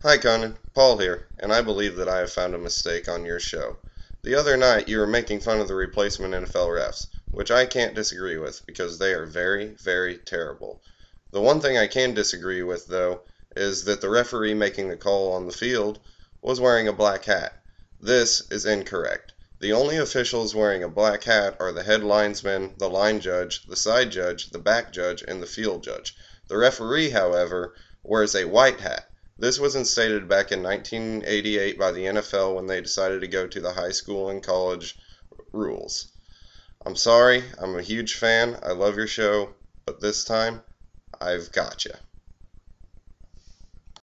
Hi Conan, Paul here, and I believe that I have found a mistake on your show. The other night you were making fun of the replacement NFL refs, which I can't disagree with because they are very, very terrible. The one thing I can disagree with, though, is that the referee making the call on the field was wearing a black hat. This is incorrect. The only officials wearing a black hat are the head linesman, the line judge, the side judge, the back judge, and the field judge. The referee, however, wears a white hat. This was instated back in 1988 by the NFL when they decided to go to the high school and college rules. I'm sorry, I'm a huge fan. I love your show, but this time I've gotcha.